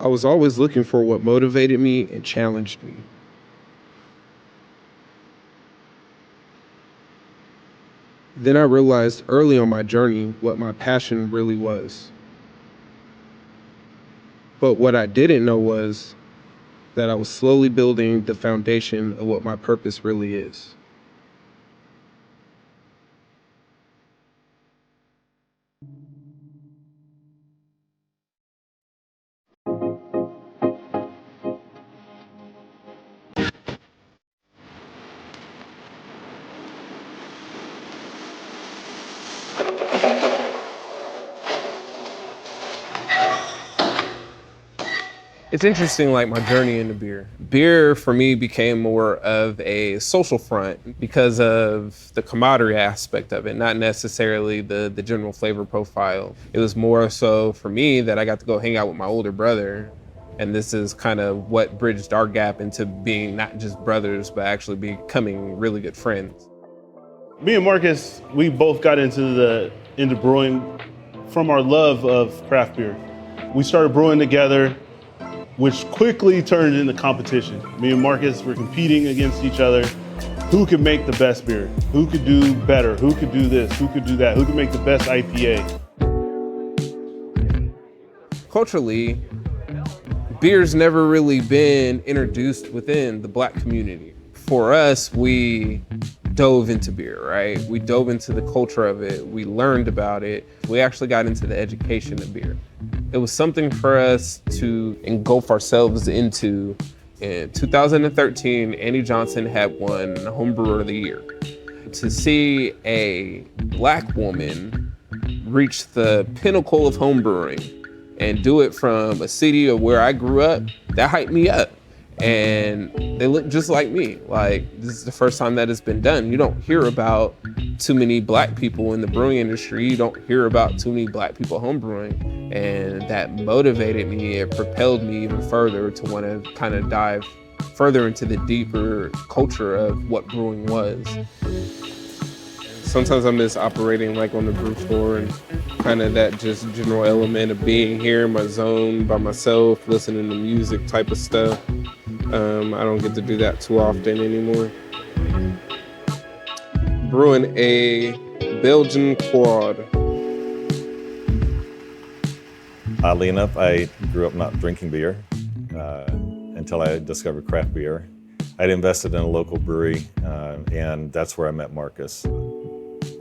I was always looking for what motivated me and challenged me. Then I realized early on my journey what my passion really was. But what I didn't know was that I was slowly building the foundation of what my purpose really is. It's interesting, like my journey into beer. Beer for me became more of a social front because of the camaraderie aspect of it, not necessarily the general flavor profile. It was more so for me that I got to go hang out with my older brother. And this is kind of what bridged our gap into being not just brothers, but actually becoming really good friends. Me and Marcus, we both got into brewing from our love of craft beer. We started brewing together, which quickly turned into competition. Me and Marcus were competing against each other. Who could make the best beer? Who could do better? Who could do this? Who could do that? Who could make the best IPA? Culturally, beer's never really been introduced within the Black community. For us, we dove into beer, right? We dove into the culture of it. We learned about it. We actually got into the education of beer. It was something for us to engulf ourselves into. In 2013, Andy Johnson had won Homebrewer of the Year. To see a Black woman reach the pinnacle of homebrewing and do it from a city of where I grew up, that hyped me up. And they look just like me. Like, this is the first time that it's been done. You don't hear about too many Black people in the brewing industry. You don't hear about too many Black people homebrewing. And that motivated me. It propelled me even further to want to kind of dive further into the deeper culture of what brewing was. Sometimes I miss operating like on the brew floor and kind of that just general element of being here in my zone by myself, listening to music type of stuff. I don't get to do that too often anymore. Brewing a Belgian quad. Oddly enough, I grew up not drinking beer until I discovered craft beer. I'd invested in a local brewery, and that's where I met Marcus.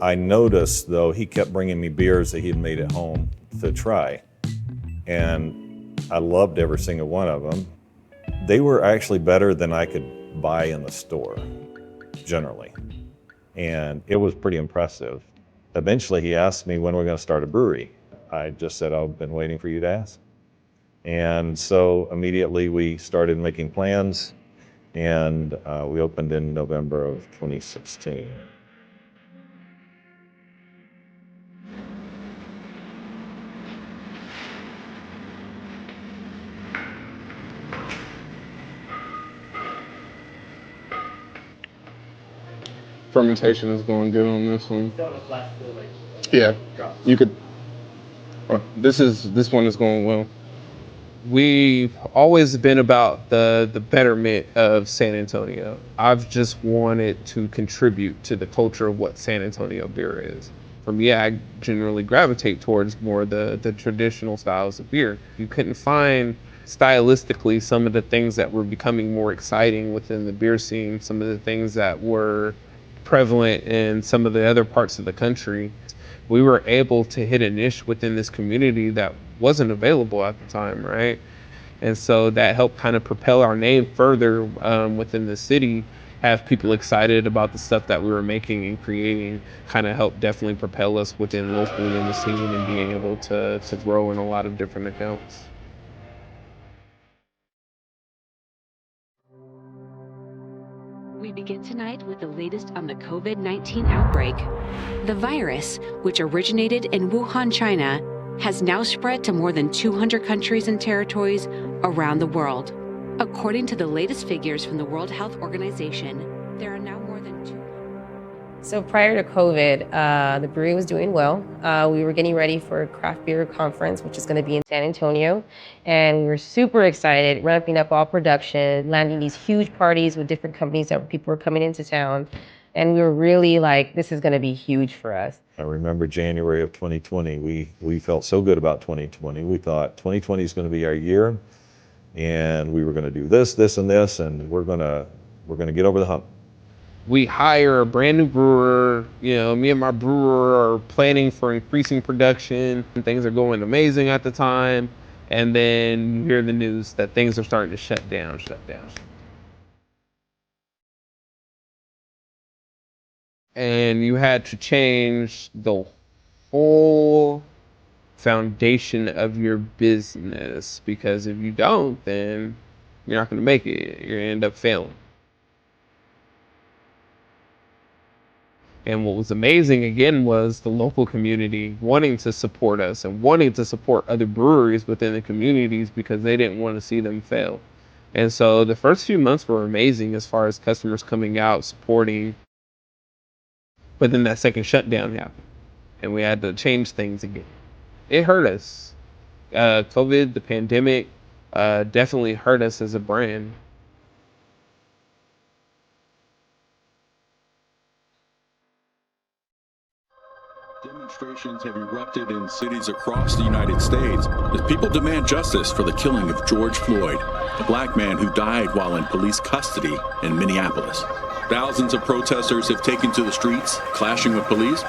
I noticed, though, he kept bringing me beers that he had made at home to try, and I loved every single one of them. They were actually better than I could buy in the store, generally, and it was pretty impressive. Eventually, he asked me when we're going to start a brewery. I just said, I've been waiting for you to ask. And so immediately we started making plans, and we opened in November of 2016. Fermentation is going good on this one. Yeah, you could. This one is going well. We've always been about the betterment of San Antonio. I've just wanted to contribute to the culture of what San Antonio beer is. For me, I generally gravitate towards more the traditional styles of beer. You couldn't find stylistically some of the things that were becoming more exciting within the beer scene, some of the things that were prevalent in some of the other parts of the country. We were able to hit a niche within this community that wasn't available at the time, right? And so that helped kind of propel our name further within the city, have people excited about the stuff that we were making and creating, kind of helped definitely propel us within locally in the scene and being able to grow in a lot of different accounts. We begin tonight with the latest on the COVID-19 outbreak. The virus, which originated in Wuhan, China, has now spread to more than 200 countries and territories around the world. According to the latest figures from the World Health Organization, there are now more than 200. So prior to COVID, the brewery was doing well. We were getting ready for a craft beer conference, which is going to be in San Antonio. And we were super excited, ramping up all production, landing these huge parties with different companies that people were coming into town. And we were really like, this is going to be huge for us. I remember January of 2020, we felt so good about 2020. We thought 2020 is going to be our year, and we were going to do this, this, and this, and we're going to get over the hump. We hire a brand new brewer. You know, me and my brewer are planning for increasing production. Things are going amazing at the time. And then you hear the news that things are starting to shut down. And you had to change the whole foundation of your business, because if you don't, then you're not going to make it. You're going to end up failing. And what was amazing again was the local community wanting to support us and wanting to support other breweries within the communities because they didn't want to see them fail. And so the first few months were amazing as far as customers coming out, supporting. But then that second shutdown happened and we had to change things again. It hurt us. COVID, the pandemic, definitely hurt us as a brand. Demonstrations have erupted in cities across the United States as people demand justice for the killing of George Floyd, a black man who died while in police custody in Minneapolis. Thousands of protesters have taken to the streets, clashing with police.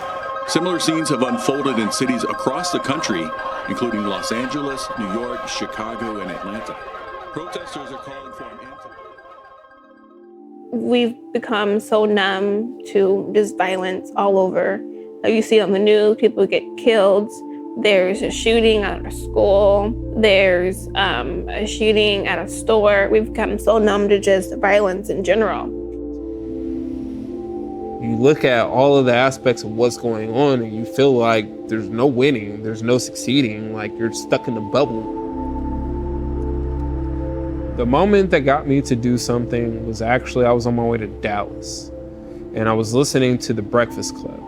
Similar scenes have unfolded in cities across the country, including Los Angeles, New York, Chicago, and Atlanta. Protesters are calling for an end to... We've become so numb to just violence all over. You see on the news, people get killed. There's a shooting at a school. There's a shooting at a store. We've become so numb to just violence in general. You look at all of the aspects of what's going on and you feel like there's no winning, there's no succeeding, like you're stuck in a bubble. The moment that got me to do something was actually I was on my way to Dallas and I was listening to The Breakfast Club.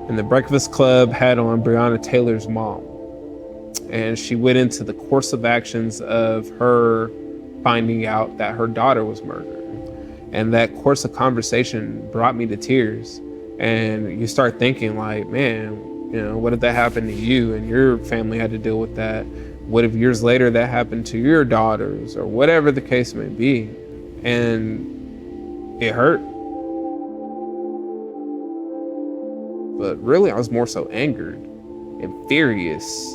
And The Breakfast Club had on Breonna Taylor's mom. And she went into the course of actions of her finding out that her daughter was murdered. And that course of conversation brought me to tears. And you start thinking like, man, you know, what if that happened to you and your family had to deal with that? What if years later that happened to your daughters or whatever the case may be? And it hurt. But really, I was more so angered and furious.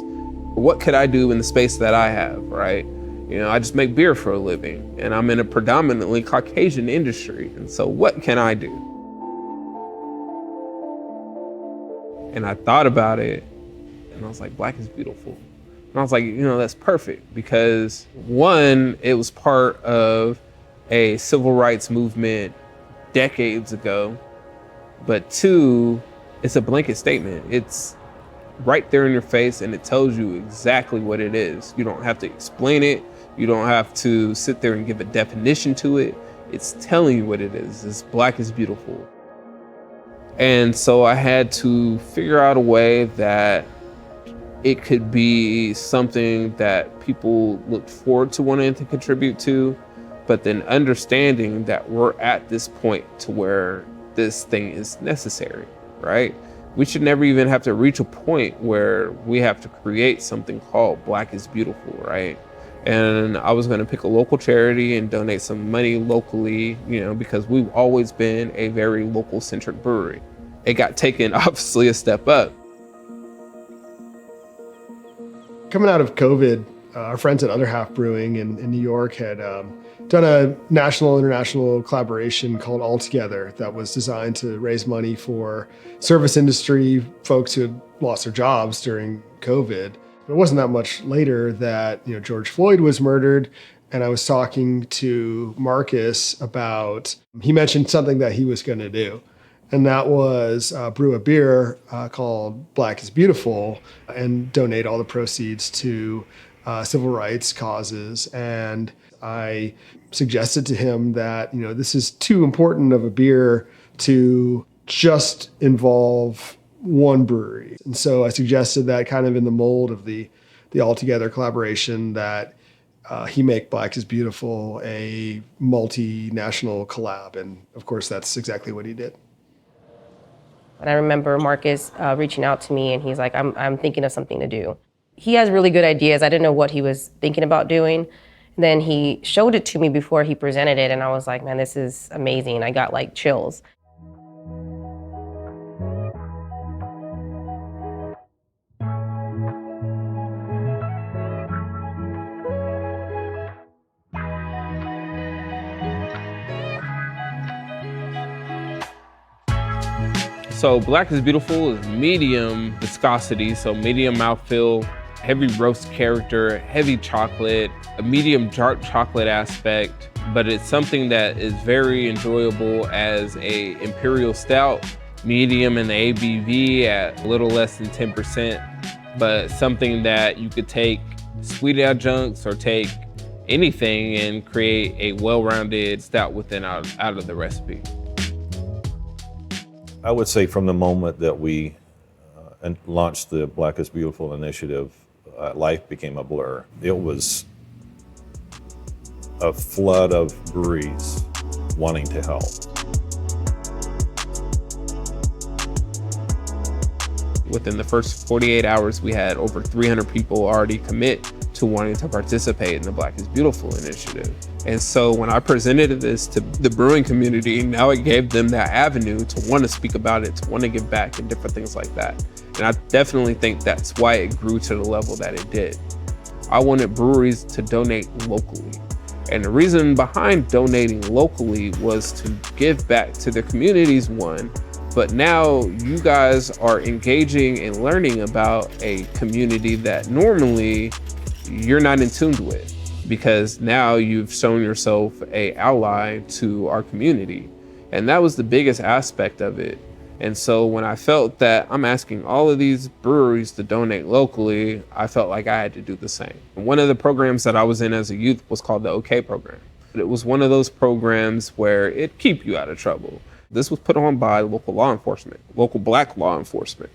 What could I do in the space that I have, right? You know, I just make beer for a living and I'm in a predominantly Caucasian industry. And so what can I do? And I thought about it and I was like, Black is beautiful. And I was like, you know, that's perfect because one, it was part of a civil rights movement decades ago, but two, it's a blanket statement. It's right there in your face and it tells you exactly what it is. You don't have to explain it. You don't have to sit there and give a definition to it. It's telling you what it is. It's Black is beautiful. And so I had to figure out a way that it could be something that people looked forward to wanting to contribute to, but then understanding that we're at this point to where this thing is necessary. Right? We should never even have to reach a point where we have to create something called Black is Beautiful, right? And I was gonna pick a local charity and donate some money locally, you know, because we've always been a very local centric brewery. It got taken obviously a step up. Coming out of COVID, our friends at Other Half Brewing in New York had done a international collaboration called All Together that was designed to raise money for service industry folks who had lost their jobs during COVID. It wasn't that much later that George Floyd was murdered, and I was talking to Marcus about, he mentioned something that he was going to do, and that was brew a beer called Black is Beautiful and donate all the proceeds to civil rights causes. And I suggested to him that, this is too important of a beer to just involve one brewery. And so I suggested that kind of in the mold of the Altogether collaboration, that He Make Black is Beautiful, a multinational collab. And of course, that's exactly what he did. And I remember Marcus reaching out to me, and he's like, I'm thinking of something to do. He has really good ideas. I didn't know what he was thinking about doing. Then he showed it to me before he presented it, and I was like, man, this is amazing. I got like chills. So Black is Beautiful is medium viscosity, so medium mouthfeel, heavy roast character, heavy chocolate, a medium dark chocolate aspect, but it's something that is very enjoyable as a imperial stout, medium in the ABV at a little less than 10%, but something that you could take sweet adjuncts or take anything and create a well-rounded stout within out of the recipe. I would say from the moment that we launched the Black is Beautiful initiative, life became a blur. It was a flood of breweries wanting to help. Within the first 48 hours, we had over 300 people already commit to wanting to participate in the Black is Beautiful initiative. And so when I presented this to the brewing community, now it gave them that avenue to want to speak about it, to want to give back and different things like that. And I definitely think that's why it grew to the level that it did. I wanted breweries to donate locally. And the reason behind donating locally was to give back to their communities, one, but now you guys are engaging and learning about a community that normally you're not in tune with, because now you've shown yourself an ally to our community. And that was the biggest aspect of it. And so when I felt that I'm asking all of these breweries to donate locally, I felt like I had to do the same. One of the programs that I was in as a youth was called the OK program. It was one of those programs where it keep you out of trouble. This was put on by local law enforcement, local Black law enforcement.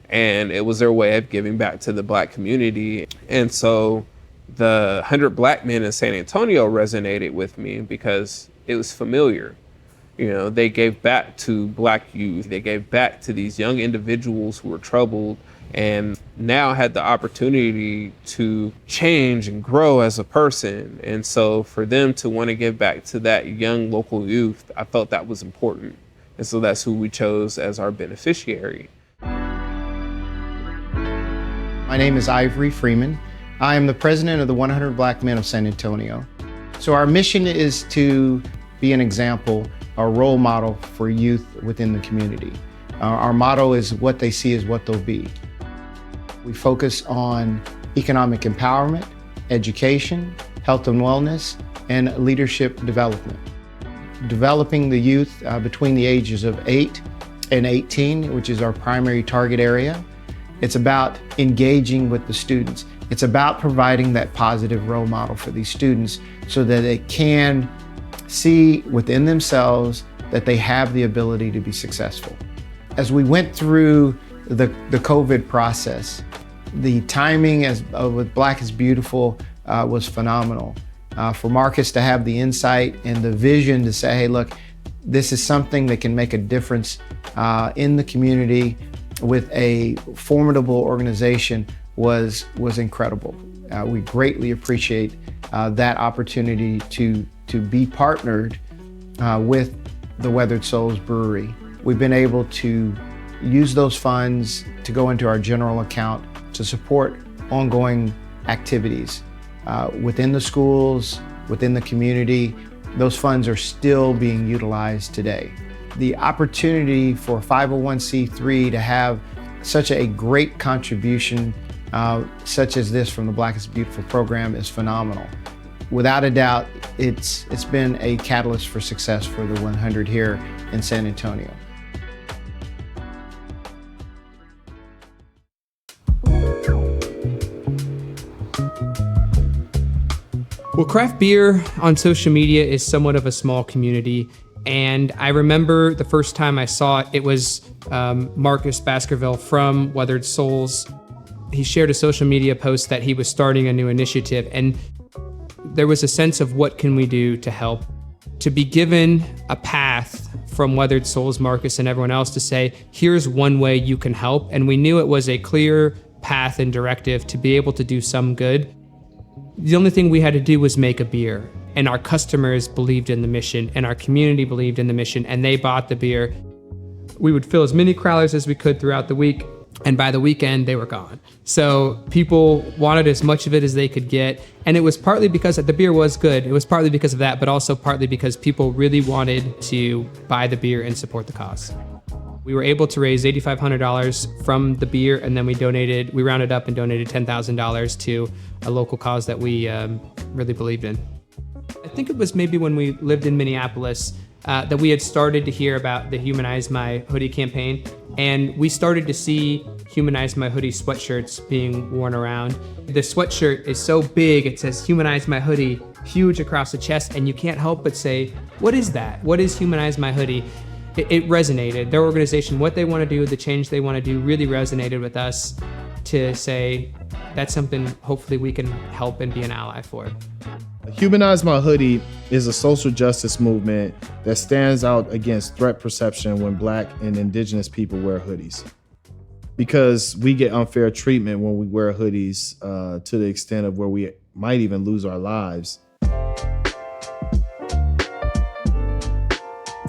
And it was their way of giving back to the Black community. And so the 100 Black Men in San Antonio resonated with me because it was familiar. You know, they gave back to Black youth. They gave back to these young individuals who were troubled and now had the opportunity to change and grow as a person. And so for them to want to give back to that young local youth, I felt that was important. And so that's who we chose as our beneficiary. My name is Ivory Freeman. I am the president of the 100 Black Men of San Antonio. So our mission is to be an example, a role model for youth within the community. Our motto is what they see is what they'll be. We focus on economic empowerment, education, health and wellness, and leadership development. Developing the youth between the ages of 8 and 18, which is our primary target area. It's about engaging with the students. It's about providing that positive role model for these students so that they can see within themselves that they have the ability to be successful. As we went through the COVID process, the timing with Black is Beautiful was phenomenal. For Marcus to have the insight and the vision to say, hey, look, this is something that can make a difference in the community with a formidable organization was incredible. We greatly appreciate that opportunity to be partnered with the Weathered Souls Brewery. We've been able to use those funds to go into our general account to support ongoing activities within the schools, within the community. Those funds are still being utilized today. The opportunity for 501c3 to have such a great contribution such as this from the Black is Beautiful program is phenomenal. Without a doubt, it's been a catalyst for success for the 100 here in San Antonio. Well, craft beer on social media is somewhat of a small community. And I remember the first time I saw it, it was Marcus Baskerville from Weathered Souls. He shared a social media post that he was starting a new initiative, and there was a sense of what can we do to help? To be given a path from Weathered Souls, Marcus, and everyone else to say, here's one way you can help. And we knew it was a clear path and directive to be able to do some good. The only thing we had to do was make a beer. And our customers believed in the mission, and our community believed in the mission, and they bought the beer. We would fill as many crowlers as we could throughout the week, and by the weekend, they were gone. So people wanted as much of it as they could get, and it was partly because the beer was good. It was partly because of that, but also partly because people really wanted to buy the beer and support the cause. We were able to raise $8,500 from the beer, and then we rounded up and donated $10,000 to a local cause that we really believed in. I think it was maybe when we lived in Minneapolis that we had started to hear about the Humanize My Hoodie campaign, and we started to see Humanize My Hoodie sweatshirts being worn around. The sweatshirt is so big, it says Humanize My Hoodie, huge across the chest, and you can't help but say, what is that? What is Humanize My Hoodie? It resonated. Their organization, what they want to do, the change they want to do really resonated with us to say, that's something hopefully we can help and be an ally for. Humanize My Hoodie is a social justice movement that stands out against threat perception when Black and Indigenous people wear hoodies. Because we get unfair treatment when we wear hoodies to the extent of where we might even lose our lives.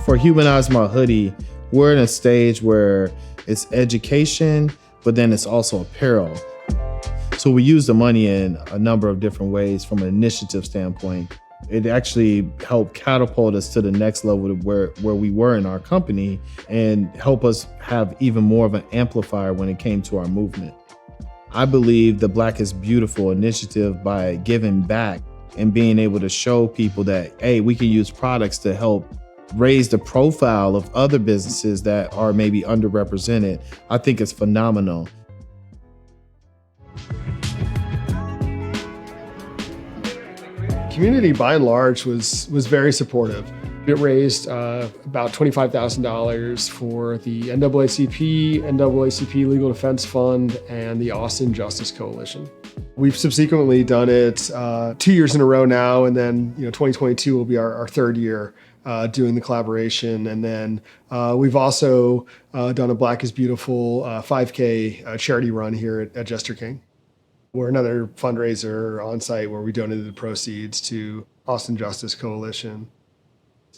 For Humanize My Hoodie, we're in a stage where it's education, but then it's also apparel. So we use the money in a number of different ways from an initiative standpoint. It actually helped catapult us to the next level of where we were in our company and help us have even more of an amplifier when it came to our movement. I believe the Black is Beautiful initiative, by giving back and being able to show people that, hey, we can use products to help raise the profile of other businesses that are maybe underrepresented, I think it's phenomenal. Community, by and large, was very supportive. It raised about $25,000 for the NAACP Legal Defense Fund, and the Austin Justice Coalition. We've subsequently done it 2 years in a row now, and then 2022 will be our third year doing the collaboration. And then we've also done a Black is Beautiful 5K charity run here at Jester King. We're another fundraiser on site where we donated the proceeds to Austin Justice Coalition.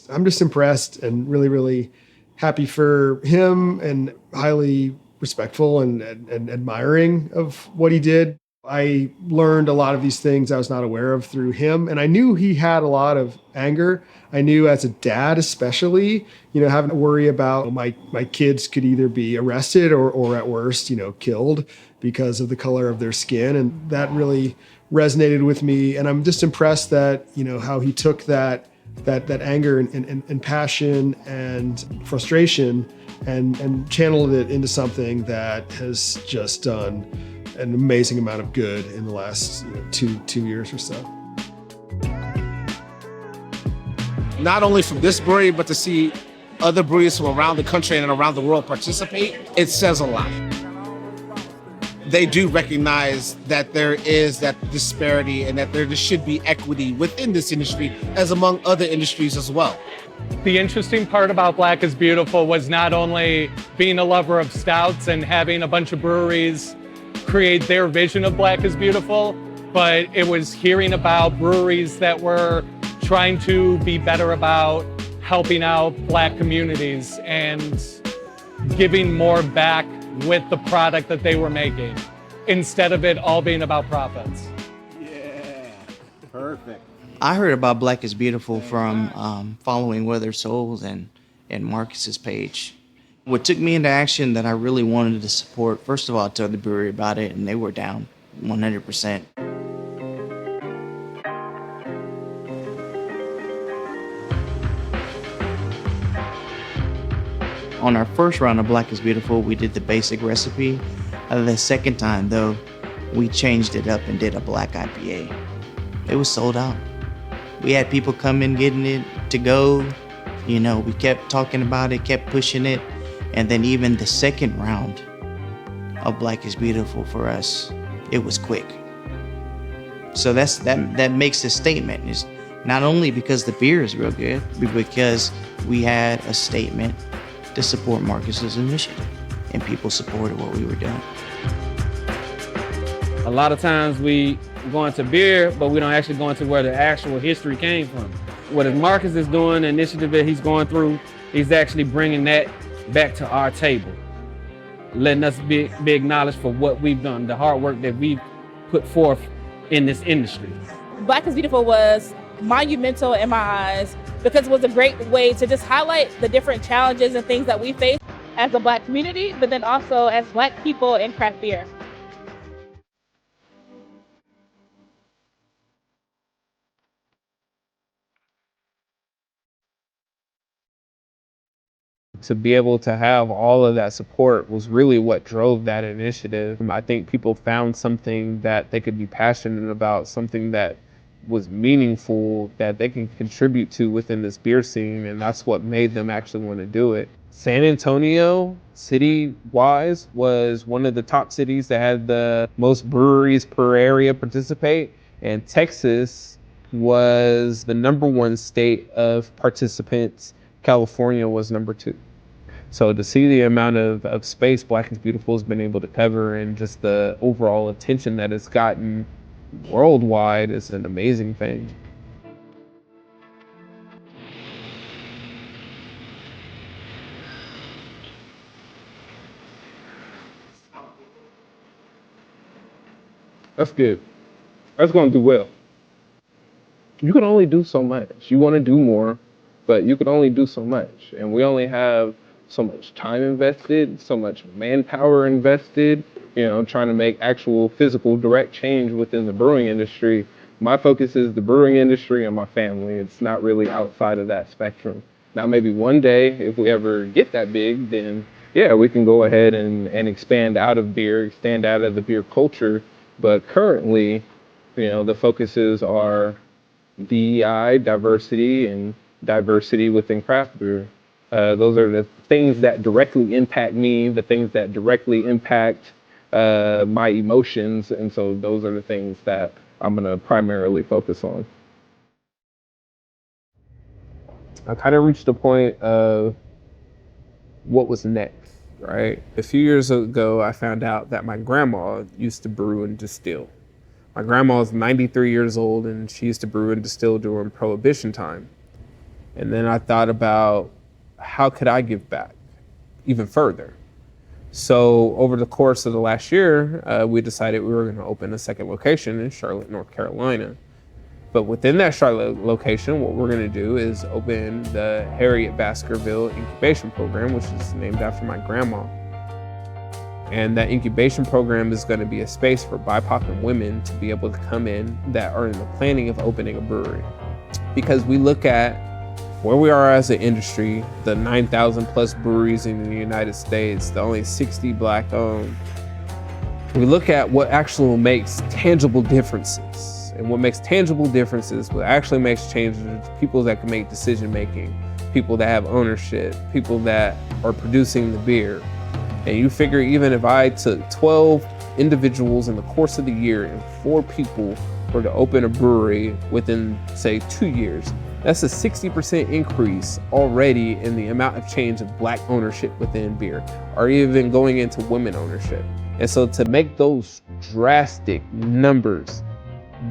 I'm just impressed and really, really happy for him, and highly respectful and admiring of what he did. I learned a lot of these things I was not aware of through him, and I knew he had a lot of anger. I knew as a dad especially, having to worry about my kids could either be arrested or at worst, killed because of the color of their skin. And that really resonated with me. And I'm just impressed that, how he took that anger and passion and frustration and channeled it into something that has just done an amazing amount of good in the last 2 years or so. Not only from this brewery, but to see other breweries from around the country and around the world participate, it says a lot. They do recognize that there is that disparity and that there should be equity within this industry as among other industries as well. The interesting part about Black is Beautiful was not only being a lover of stouts and having a bunch of breweries create their vision of Black is Beautiful, but it was hearing about breweries that were trying to be better about helping out Black communities and giving more back with the product that they were making, instead of it all being about profits. Yeah, perfect. I heard about Black is Beautiful from following Weathered Souls and Marcus's page. What took me into action that I really wanted to support, first of all, I told the brewery about it, and they were down 100%. On our first round of Black is Beautiful, we did the basic recipe. The second time, though, we changed it up and did a black IPA. It was sold out. We had people come in getting it to go. You know, we kept talking about it, kept pushing it, and then even the second round of Black is Beautiful for us, it was quick. So that makes a statement. It's not only because the beer is real good, but because we had a statement to support Marcus's initiative, and people supported what we were doing. A lot of times we go into beer, but we don't actually go into where the actual history came from. What Marcus is doing, the initiative that he's going through, he's actually bringing that back to our table, letting us be acknowledged for what we've done, the hard work that we've put forth in this industry. Black is Beautiful was monumental in my eyes because it was a great way to just highlight the different challenges and things that we face as a Black community, but then also as Black people in craft beer. To be able to have all of that support was really what drove that initiative. I think people found something that they could be passionate about, something that was meaningful that they can contribute to within this beer scene, and that's what made them actually want to do it. San Antonio, city-wise, was one of the top cities that had the most breweries per area participate, and Texas was the #1 state of participants. California was #2. So to see the amount of space Black is Beautiful has been able to cover and just the overall attention that it's gotten worldwide is an amazing thing. That's good. That's gonna do well. You can only do so much. You wanna do more, but you can only do so much. And we only have so much time invested, so much manpower invested, trying to make actual physical direct change within the brewing industry. My focus is the brewing industry and my family. It's not really outside of that spectrum. Now, maybe one day, if we ever get that big, then yeah, we can go ahead and expand out of beer, expand out of the beer culture. But currently, the focuses are DEI, diversity, and diversity within craft beer. Those are the things that directly impact me, the things that directly impact my emotions. And so those are the things that I'm going to primarily focus on. I kind of reached the point of what was next, right? A few years ago, I found out that my grandma used to brew and distill. My grandma is 93 years old, and she used to brew and distill during Prohibition time. And then I thought about, how could I give back even further? So over the course of the last year, we decided we were going to open a second location in Charlotte, North Carolina. But within that Charlotte location, what we're going to do is open the Harriet Baskerville incubation program, which is named after my grandma. And that incubation program is going to be a space for BIPOC and women to be able to come in that are in the planning of opening a brewery. Because we look at where we are as an industry, the 9,000 plus breweries in the United States, the only 60 Black owned. We look at what actually makes tangible differences. And what makes tangible differences, what actually makes changes, people that can make decision making, people that have ownership, people that are producing the beer. And you figure even if I took 12 individuals in the course of the year and 4 people were to open a brewery within, say, 2 years, that's a 60% increase already in the amount of change of Black ownership within beer, or even going into women ownership. And so to make those drastic numbers,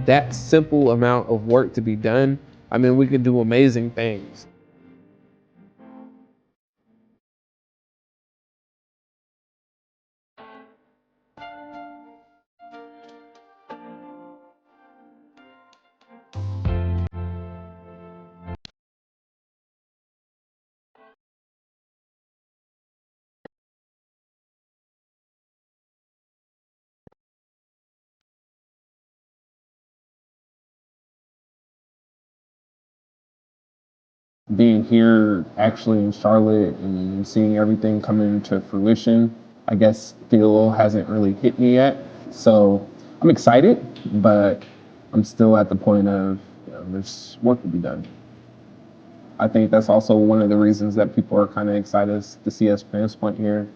that simple amount of work to be done, I mean, we could do amazing things. Being here actually in Charlotte and seeing everything come into fruition, I guess feel hasn't really hit me yet. So I'm excited, but I'm still at the point of, there's work to be done. I think that's also one of the reasons that people are kind of excited to see us transplant here,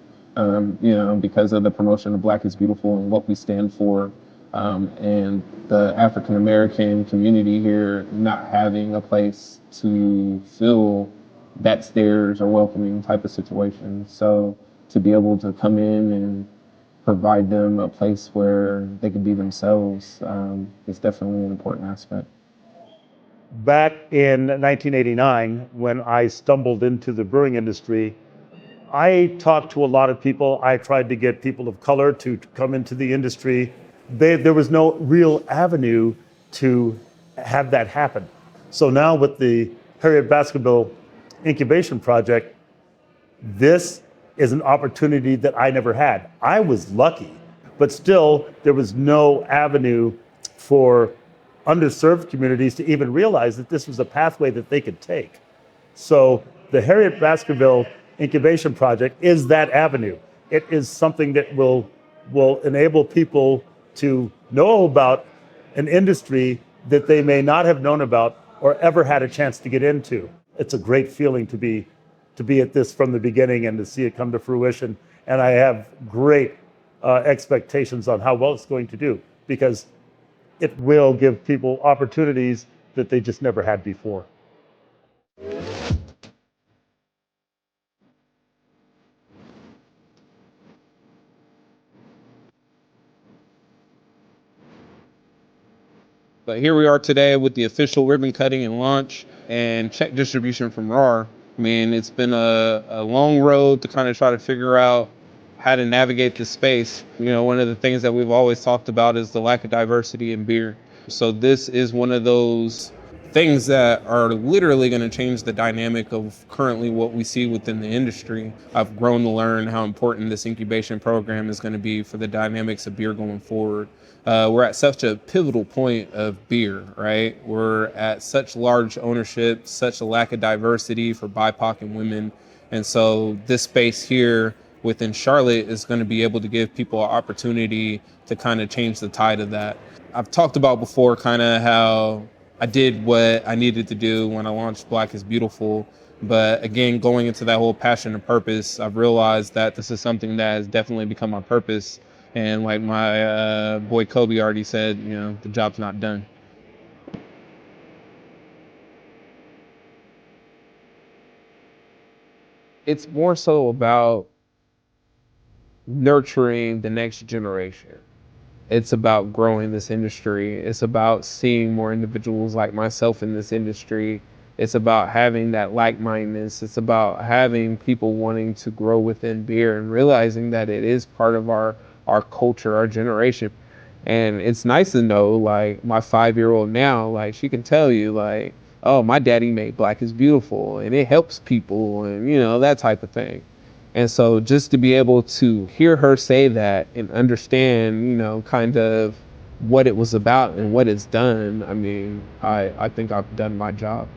because of the promotion of Black is Beautiful and what we stand for, and the African American community here not having a place to feel that's theirs or welcoming type of situation. So to be able to come in and provide them a place where they can be themselves is definitely an important aspect. Back in 1989, when I stumbled into the brewing industry, I talked to a lot of people. I tried to get people of color to come into the industry. There was no real avenue to have that happen. So now with the Harriet Baskerville Incubation Project, this is an opportunity that I never had. I was lucky, but still there was no avenue for underserved communities to even realize that this was a pathway that they could take. So the Harriet Baskerville Incubation Project is that avenue. It is something that will enable people to know about an industry that they may not have known about or ever had a chance to get into. It's a great feeling to be at this from the beginning and to see it come to fruition. And I have great expectations on how well it's going to do, because it will give people opportunities that they just never had before. But here we are today with the official ribbon cutting and launch and check distribution from RAR. I mean, it's been a long road to kind of try to figure out how to navigate this space. One of the things that we've always talked about is the lack of diversity in beer. So this is one of those things that are literally going to change the dynamic of currently what we see within the industry. I've grown to learn how important this incubation program is going to be for the dynamics of beer going forward. We're at such a pivotal point of beer, right? We're at such large ownership, such a lack of diversity for BIPOC and women. And so this space here within Charlotte is going to be able to give people an opportunity to kind of change the tide of that. I've talked about before kind of how I did what I needed to do when I launched Black is Beautiful. But again, going into that whole passion and purpose, I've realized that this is something that has definitely become my purpose. And like my boy Kobe already said, the job's not done. It's more so about nurturing the next generation. It's about growing this industry. It's about seeing more individuals like myself in this industry. It's about having that like-mindedness. It's about having people wanting to grow within beer and realizing that it is part of our culture, our generation. And it's nice to know, like, my 5-year-old now, like, she can tell you, like, oh, my daddy made Black is Beautiful, and it helps people, and, that type of thing. And so just to be able to hear her say that and understand, kind of what it was about and what it's done, I mean, I think I've done my job.